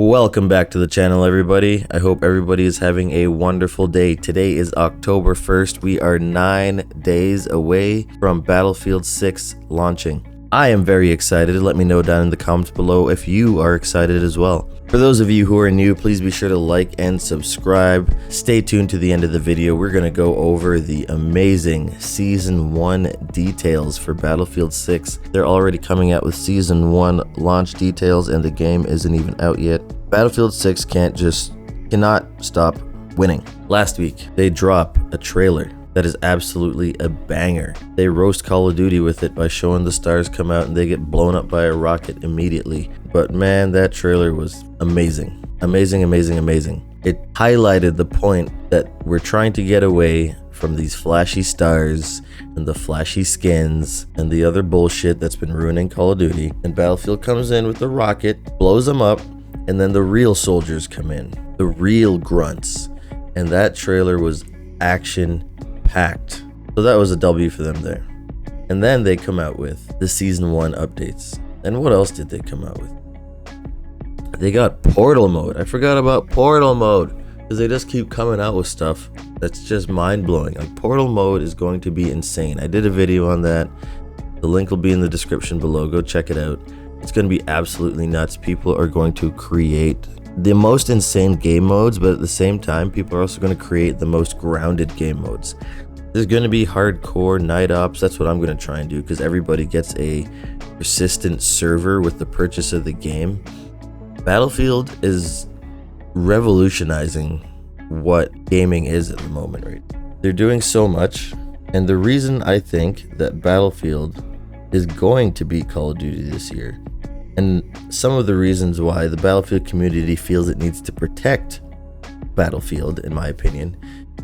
Welcome back to the channel, everybody. I hope everybody is having a wonderful day. Today is October 1st. We are 9 days away from Battlefield 6 launching. I am very excited. Let me know down in the comments below if you are excited as well. For those of you who are new, please be sure to like and subscribe. Stay tuned to the end of the video. We're going to go over the amazing Season 1 details for Battlefield 6. They're already coming out with Season 1 launch details and the game isn't even out yet. Battlefield 6 cannot stop winning. Last week, they dropped a trailer that is absolutely a banger. They roast Call of Duty with it by showing the stars come out and they get blown up by a rocket immediately. But man, that trailer was amazing. Amazing. It highlighted the point that we're trying to get away from these flashy stars and the flashy skins and the other bullshit that's been ruining Call of Duty. And Battlefield comes in with the rocket, blows them up, and then the real soldiers come in, the real grunts. And that trailer was action packed. So that was a W for them there. And then they come out with the Season 1 updates. And what else did they come out with? They got Portal mode. I forgot about Portal mode because they just keep coming out with stuff that's just mind-blowing. Like, Portal mode is going to be insane. I did a video on that. The link will be in the description below. Go check it out. It's going to be absolutely nuts. People are going to create the most insane game modes, but at the same time, people are also going to create the most grounded game modes. There's going to be hardcore night ops. That's what I'm going to try and do because everybody gets a persistent server with the purchase of the game. Battlefield is revolutionizing what gaming is at the moment, right? They're doing so much, and the reason I think that Battlefield is going to beat Call of Duty this year, and some of the reasons why the Battlefield community feels it needs to protect Battlefield, in my opinion,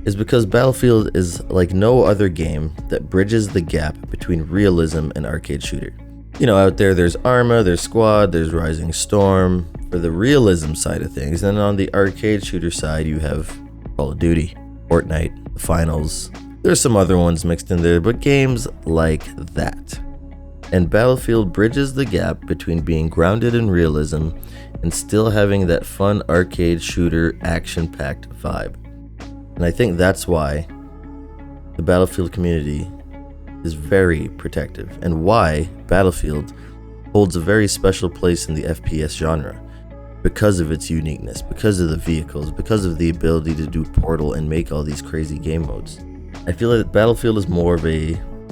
is because Battlefield is like no other game that bridges the gap between realism and arcade shooter. You know, out there's Arma, there's Squad, there's Rising Storm for the realism side of things. And on the arcade shooter side, you have Call of Duty, Fortnite, Finals. There's some other ones mixed in there, but games like that. And Battlefield bridges the gap between being grounded in realism and still having that fun arcade shooter action-packed vibe. And I think that's why the Battlefield community is very protective and why Battlefield holds a very special place in the FPS genre because of its uniqueness, because of the vehicles, because of the ability to do Portal and make all these crazy game modes. I feel like Battlefield is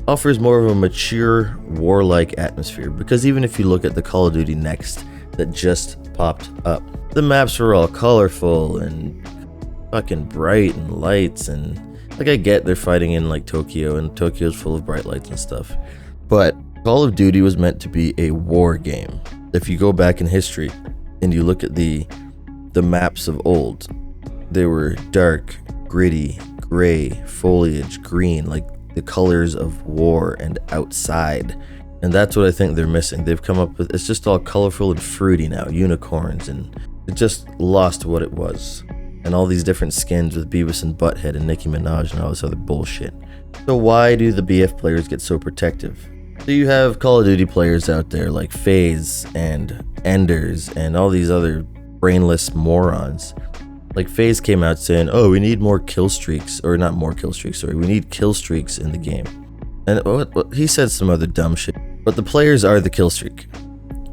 offers more of a mature, warlike atmosphere, because even if you look at the Call of Duty Next that just popped up, the maps were all colorful and fucking bright and lights, and like, I get they're fighting in like Tokyo, and Tokyo's full of bright lights and stuff, but Call of Duty was meant to be a war game. If you go back in history and you look at the maps of old, they were dark, gritty, gray, foliage, green, like the colors of war and outside. And that's what I think they're missing. They've come up with, it's just all colorful and fruity now, unicorns, and it just lost what it was. And all these different skins with Beavis and Butthead and Nicki Minaj and all this other bullshit. So why do the BF players get so protective? So you have Call of Duty players out there like FaZe and Enders and all these other brainless morons. Like, FaZe came out saying, oh, we need more kill streaks, or not more kill streaks, sorry, we need kill streaks in the game. And he said some other dumb shit, but the players are the kill streak.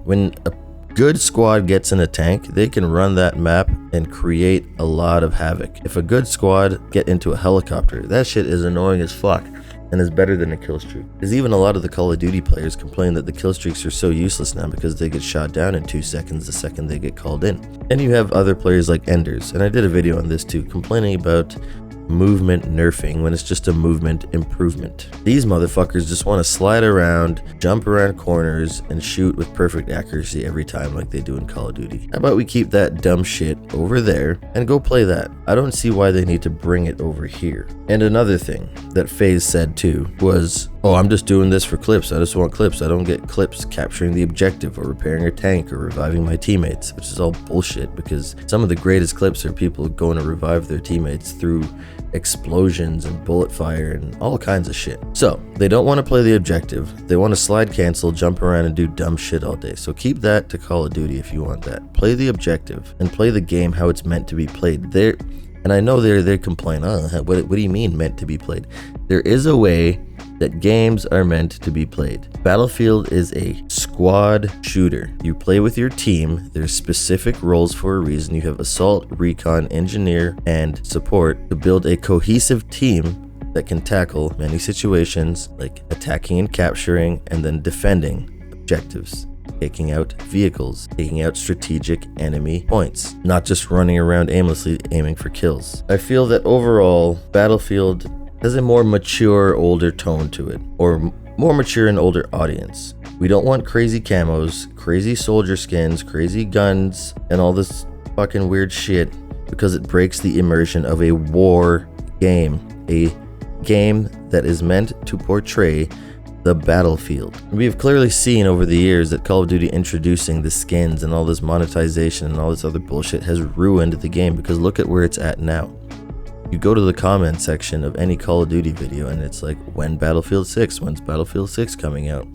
When a good squad gets in a tank, they can run that map and create a lot of havoc. If a good squad get into a helicopter, that shit is annoying as fuck and is better than a kill streak. Because even a lot of the Call of Duty players complain that the kill streaks are so useless now because they get shot down in 2 seconds the second they get called in. And you have other players like Enders, and I did a video on this too, complaining about movement nerfing when it's just a movement improvement. These motherfuckers just want to slide around, jump around corners, and shoot with perfect accuracy every time like they do in Call of Duty. How about we keep that dumb shit over there and go play that? I don't see why they need to bring it over here. And another thing that FaZe said too was, Oh, I'm just doing this for clips. I just want clips. I don't get clips capturing the objective or repairing a tank or reviving my teammates, which is all bullshit, because some of the greatest clips are people going to revive their teammates through explosions and bullet fire and all kinds of shit. So they don't want to play the objective. They want to slide cancel, jump around, and do dumb shit all day. So keep that to Call of Duty if you want that. Play the objective and play the game how it's meant to be played. And I know they complain, what do you mean meant to be played? There is a way that games are meant to be played. Battlefield is a squad shooter. You play with your team. There's specific roles for a reason. You have assault, recon, engineer, and support to build a cohesive team that can tackle many situations like attacking and capturing, and then defending objectives, taking out vehicles, taking out strategic enemy points, not just running around aimlessly aiming for kills. I feel that overall, Battlefield has a more mature, older tone to it, or more mature and older audience. We don't want crazy camos, crazy soldier skins, crazy guns, and all this fucking weird shit, because it breaks the immersion of a war game, a game that is meant to portray the battlefield. We have clearly seen over the years that Call of Duty introducing the skins and all this monetization and all this other bullshit has ruined the game, because look at where it's at now. You go to the comment section of any Call of Duty video and it's like, when Battlefield 6? When's Battlefield 6 coming out?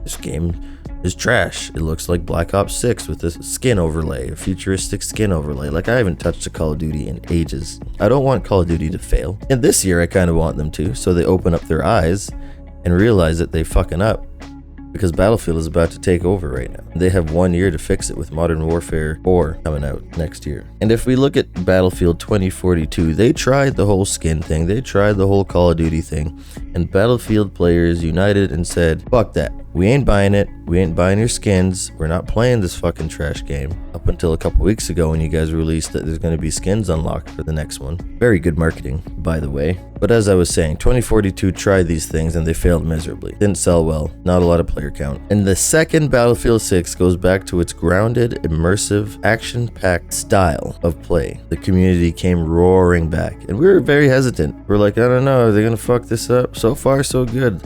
This game is trash. It looks like Black Ops 6 with a skin overlay, a futuristic skin overlay. Like, I haven't touched a Call of Duty in ages. I don't want Call of Duty to fail. And this year I kind of want them to, so they open up their eyes and realize that they fucking up, because Battlefield is about to take over right now. They have 1 year to fix it with Modern Warfare 4 coming out next year. And if we look at Battlefield 2042, they tried the whole skin thing, they tried the whole Call of Duty thing, and Battlefield players united and said, fuck that. We ain't buying it. We ain't buying your skins. We're not playing this fucking trash game. Up until a couple weeks ago when you guys released that there's going to be skins unlocked for the next one. Very good marketing, by the way. But as I was saying, 2042 tried these things and they failed miserably. Didn't sell well. Not a lot of player count. And the second Battlefield 6 goes back to its grounded, immersive, action-packed style of play. The community came roaring back. And we were very hesitant. We're like, I don't know, are they going to fuck this up? So far, so good.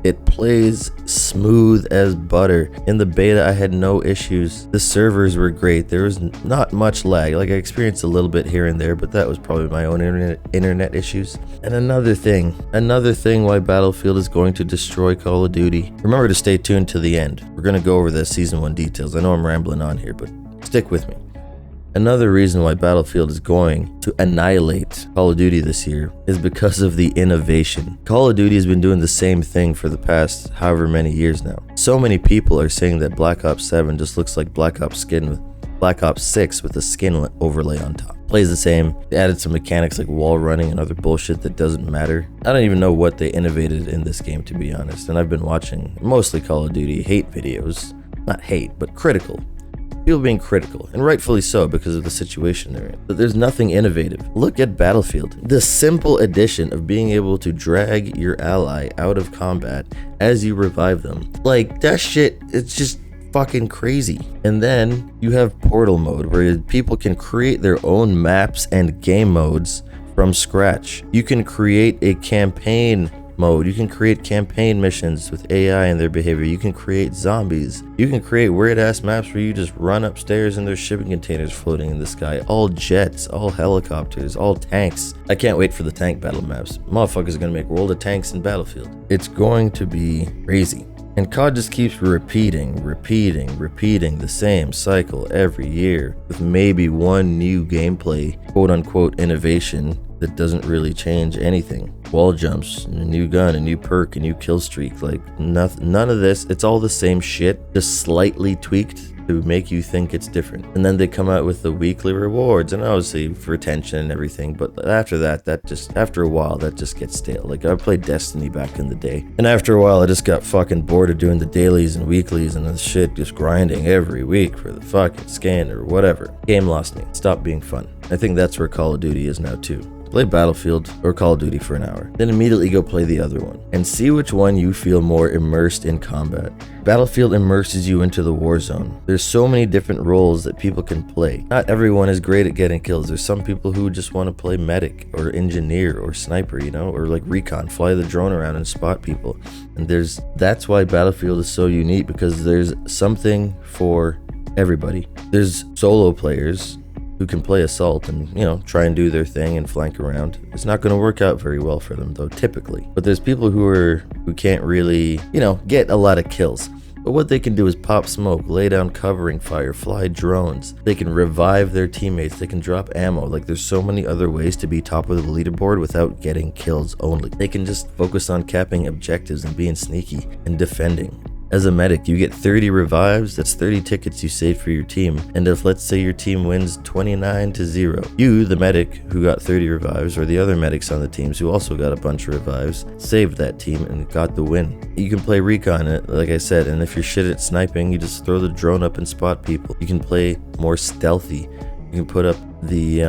It plays smooth as butter. In the beta, I had no issues. The servers were great. There was not much lag. Like, I experienced a little bit here and there, but that was probably my own internet issues. And another thing why Battlefield is going to destroy Call of Duty. Remember to stay tuned to the end. We're going to go over the Season 1 details. I know I'm rambling on here, but stick with me. Another reason why Battlefield is going to annihilate Call of Duty this year is because of the innovation. Call of Duty has been doing the same thing for the past however many years now. So many people are saying that Black Ops 7 just looks like Black Ops 6 with a skin overlay on top. Plays the same. They added some mechanics like wall running and other bullshit that doesn't matter. I don't even know what they innovated in this game, to be honest. And I've been watching mostly Call of Duty hate videos. Not hate, but critical. People being critical, and rightfully so because of the situation they're in. But there's nothing innovative. Look at Battlefield. The simple addition of being able to drag your ally out of combat as you revive them. Like, that shit, it's just fucking crazy. And then you have portal mode where people can create their own maps and game modes from scratch. You can create a campaign mode. You can create campaign missions with AI and their behavior. You can create zombies. You can create weird ass maps where you just run upstairs and there's shipping containers floating in the sky. All jets, all helicopters, all tanks. I can't wait for the tank battle maps. Motherfuckers are gonna make World of Tanks in Battlefield. It's going to be crazy. And COD just keeps repeating the same cycle every year with maybe one new gameplay, quote unquote, innovation that doesn't really change anything. Wall jumps, a new gun, a new perk, a new kill streak, like none of this. It's all the same shit, just slightly tweaked to make you think it's different. And then they come out with the weekly rewards, and obviously for retention and everything, but after that, after a while, that just gets stale. Like, I played Destiny back in the day, and after a while, I just got fucking bored of doing the dailies and weeklies and the shit, just grinding every week for the fucking skin or whatever. Game lost me. Stopped being fun. I think that's where Call of Duty is now too. play Battlefield or Call of Duty for an hour, then immediately go play the other one and see which one you feel more immersed in combat. Battlefield immerses you into the war zone. There's so many different roles that people can play. Not everyone is great at getting kills. There's some people who just want to play medic or engineer or sniper, you know, or like recon, fly the drone around and spot people. And that's why Battlefield is so unique, because there's something for everybody. There's solo players who can play assault and, you know, try and do their thing and flank around. It's not going to work out very well for them though, typically. But there's people who can't really, you know, get a lot of kills. But what they can do is pop smoke, lay down covering fire, fly drones. They can revive their teammates. They can drop ammo. Like, there's so many other ways to be top of the leaderboard without getting kills only. They can just focus on capping objectives and being sneaky and defending. As a medic, you get 30 revives. That's 30 tickets you save for your team. And if, let's say, your team wins 29-0, you, the medic who got 30 revives, or the other medics on the teams who also got a bunch of revives, saved that team and got the win. You can play recon, like I said, and if you're shit at sniping, you just throw the drone up and spot people. You can play more stealthy. You can put up the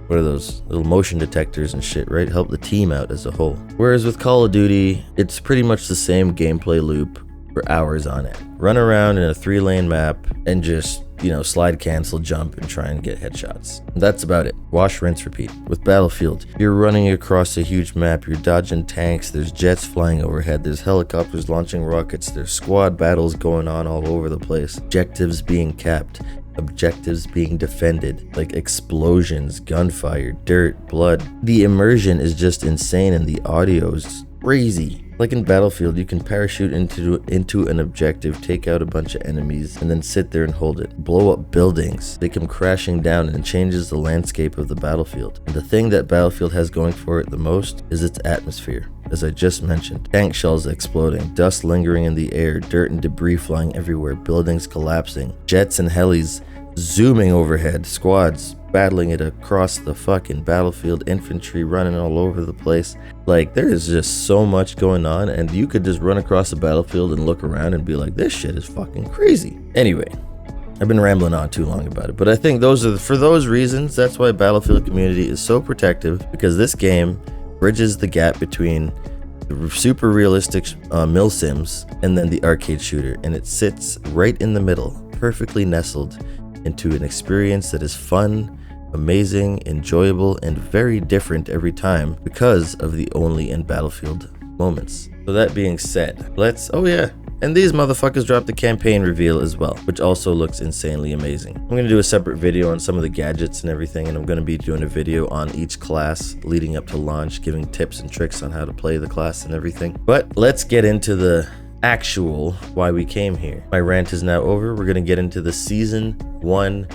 what are those little motion detectors and shit, right? Help the team out as a whole. Whereas with Call of Duty, it's pretty much the same gameplay loop for hours on it. Run around in a 3-lane map and just, you know, slide, cancel, jump, and try and get headshots. That's about it. Wash, rinse, repeat. With Battlefield, you're running across a huge map, you're dodging tanks, there's jets flying overhead, there's helicopters launching rockets, there's squad battles going on all over the place, objectives being capped, objectives being defended, like explosions, gunfire, dirt, blood. The immersion is just insane and the audio is crazy. Like in Battlefield, you can parachute into an objective, take out a bunch of enemies, and then sit there and hold it. Blow up buildings. They come crashing down and it changes the landscape of the battlefield. And the thing that Battlefield has going for it the most is its atmosphere. As I just mentioned, tank shells exploding, dust lingering in the air, dirt and debris flying everywhere, buildings collapsing, jets and helis zooming overhead, squads battling it across the fucking battlefield, infantry running all over the place. Like, there is just so much going on, and you could just run across the battlefield and look around and be like, this shit is fucking crazy. Anyway, I've been rambling on too long about it, but I think for those reasons, that's why Battlefield community is so protective, because this game bridges the gap between the super realistic mil sims and then the arcade shooter, and it sits right in the middle, perfectly nestled into an experience that is fun, amazing, enjoyable, and very different every time because of the only in Battlefield moments. So that being said, oh yeah, and these motherfuckers dropped the campaign reveal as well, which also looks insanely amazing. I'm going to do a separate video on some of the gadgets and everything, and I'm going to be doing a video on each class leading up to launch, giving tips and tricks on how to play the class and everything. But let's get into the actual why we came here. My rant is now over. We're going to get into the Season 1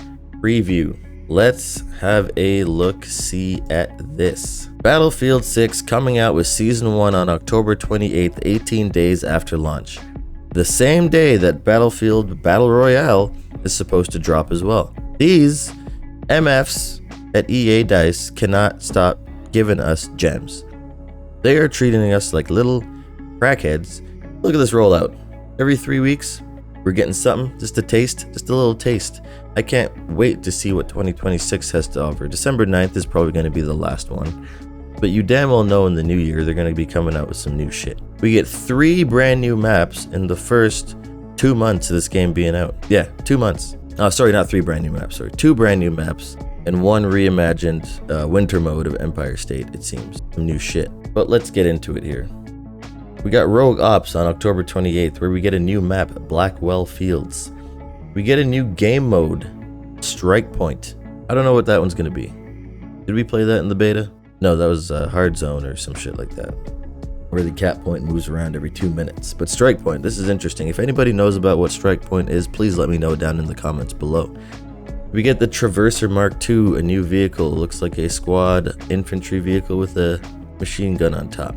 preview. Let's have a look-see at this. Battlefield 6 coming out with Season 1 on October 28th, 18 days after launch. The same day that Battlefield Battle Royale is supposed to drop as well. These MFs at EA DICE cannot stop giving us gems. They are treating us like little crackheads. Look at this rollout. Every 3 weeks, we're getting something, just a taste, just a little taste. I can't wait to see what 2026 has to offer. December 9th is probably going to be the last one. But you damn well know in the new year, they're going to be coming out with some new shit. We get 3 brand new maps in the first 2 months of this game being out. Yeah, 2 months. Oh, sorry, not 3 brand new maps, sorry. 2 brand new maps and 1 reimagined winter mode of Empire State, it seems. Some new shit. But let's get into it here. We got Rogue Ops on October 28th, where we get a new map, Blackwell Fields. We get a new game mode, Strike Point. I don't know what that one's going to be. Did we play that in the beta? No, that was Hard Zone or some shit like that, where the cap point moves around every 2 minutes. But Strike Point, this is interesting. If anybody knows about what Strike Point is, please let me know down in the comments below. We get the Traverser Mark II, a new vehicle. It looks like a squad infantry vehicle with a machine gun on top.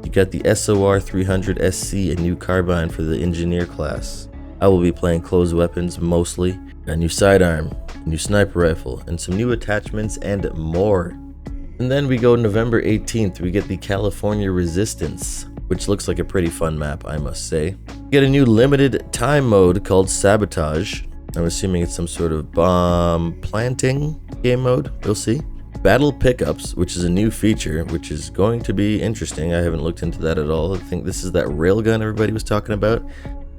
You got the SOR 300 SC, a new carbine for the engineer class. I will be playing closed weapons mostly. A new sidearm, a new sniper rifle, and some new attachments and more. And then we go November 18th, we get the California Resistance, which looks like a pretty fun map, I must say. We get a new limited time mode called Sabotage. I'm assuming it's some sort of bomb planting game mode, we'll see. Battle pickups, which is a new feature, which is going to be interesting. I haven't looked into that at all. I think this is that railgun everybody was talking about.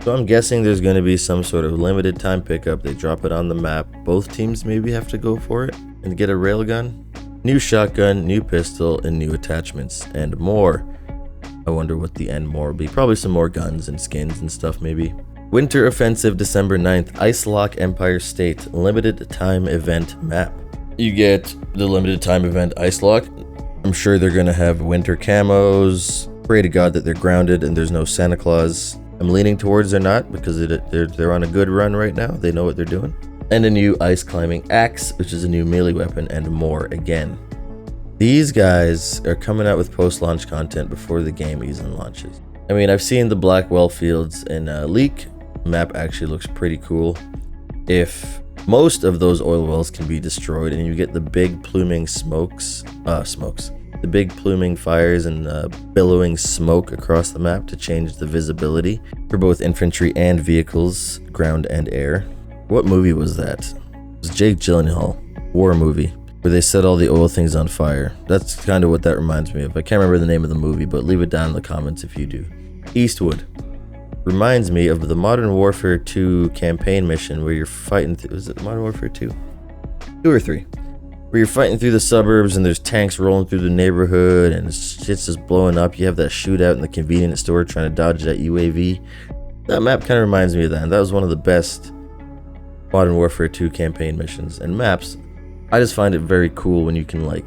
So I'm guessing there's going to be some sort of limited time pickup. They drop it on the map. Both teams maybe have to go for it and get a railgun. New shotgun, new pistol, and new attachments, and more. I wonder what the end more will be. Probably some more guns and skins and stuff maybe. Winter Offensive December 9th, Ice Lock Empire State, limited time event map. You get the limited time event Ice Lock. I'm sure they're going to have winter camos. Pray to God that they're grounded and there's no Santa Claus. I'm leaning towards they're not, because they're on a good run right now. They know what they're doing. And a new ice climbing axe, which is a new melee weapon, and more again. These guys are coming out with post-launch content before the game even launches. I mean, I've seen the Blackwell Fields in leak. The map actually looks pretty cool. If most of those oil wells can be destroyed and you get the big pluming the big pluming fires and billowing smoke across the map to change the visibility for both infantry and vehicles, ground and air. What movie was that? It was Jake Gyllenhaal, war movie, where they set all the oil things on fire. That's kind of what that reminds me of. I can't remember the name of the movie, but leave it down in the comments if you do. Eastwood. Reminds me of the Modern Warfare 2 campaign mission where you're fighting was it Modern Warfare 2? 2 or 3? Where you're fighting through the suburbs and there's tanks rolling through the neighborhood and shit's just blowing up. You have that shootout in the convenience store trying to dodge that UAV. That map kind of reminds me of that, and that was one of the best Modern Warfare 2 campaign missions. And maps, I just find it very cool when you can, like,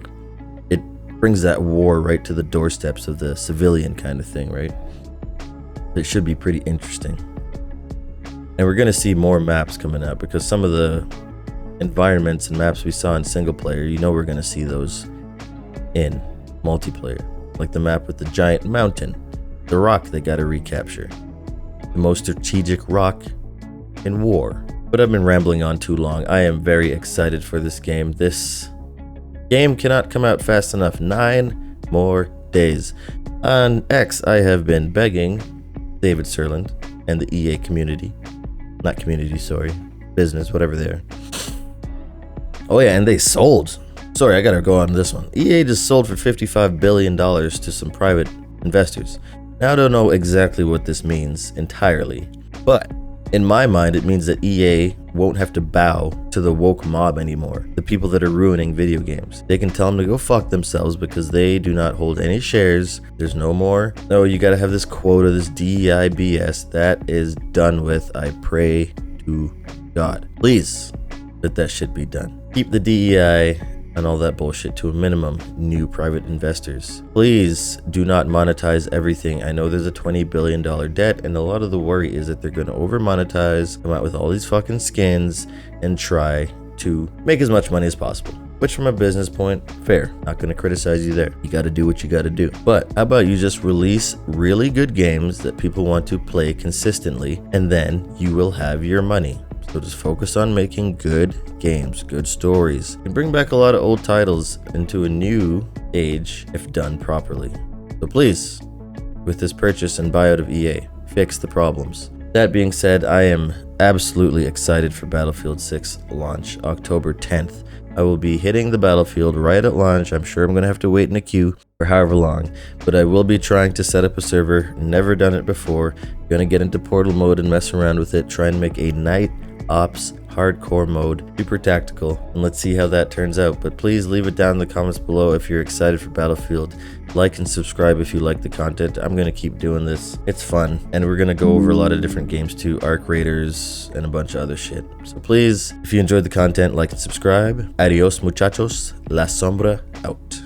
it brings that war right to the doorsteps of the civilian kind of thing, right? It should be pretty interesting. And we're going to see more maps coming out, because some of the environments and maps we saw in single player, you know, we're going to see those in multiplayer. Like the map with the giant mountain, the rock they got to recapture, the most strategic rock in war. But I've been rambling on too long. I am very excited for this game. This game cannot come out fast enough. 9 more days. On X, I have been begging David Serland and the EA community. Not community, sorry. Business, whatever they are. Oh yeah, and they sold. Sorry, I gotta go on this one. EA just sold for $55 billion to some private investors. Now I don't know exactly what this means entirely, but in my mind, it means that EA won't have to bow to the woke mob anymore, the people that are ruining video games. They can tell them to go fuck themselves because they do not hold any shares. There's no more, no, you gotta have this quota, this DEI BS. That is done with. I pray to God, please, that shit be done. Keep the DEI and all that bullshit to a minimum. New private investors, please do not monetize everything. I know there's a $20 billion debt, and a lot of the worry is that they're going to over monetize, come out with all these fucking skins, and try to make as much money as possible. Which from a business point, fair. Not going to criticize you there. You got to do what you got to do. But how about you just release really good games that people want to play consistently, and then you will have your money. So just focus on making good games, good stories, and bring back a lot of old titles into a new age if done properly. So please, with this purchase and buyout of EA, fix the problems. That being said, I am absolutely excited for Battlefield 6 launch, October 10th. I will be hitting the battlefield right at launch. I'm sure I'm going to have to wait in a queue for however long, but I will be trying to set up a server. Never done it before. Going to get into portal mode and mess around with it, try and make a night ops hardcore mode, super tactical, and let's see how that turns out. But please leave it down in the comments below if you're excited for Battlefield. Like and subscribe if you like the content. I'm gonna keep doing this. It's fun, and we're gonna go over a lot of different games too, Arc Raiders and a bunch of other shit. So please, if you enjoyed the content, like and subscribe. Adios muchachos, La Sombra out.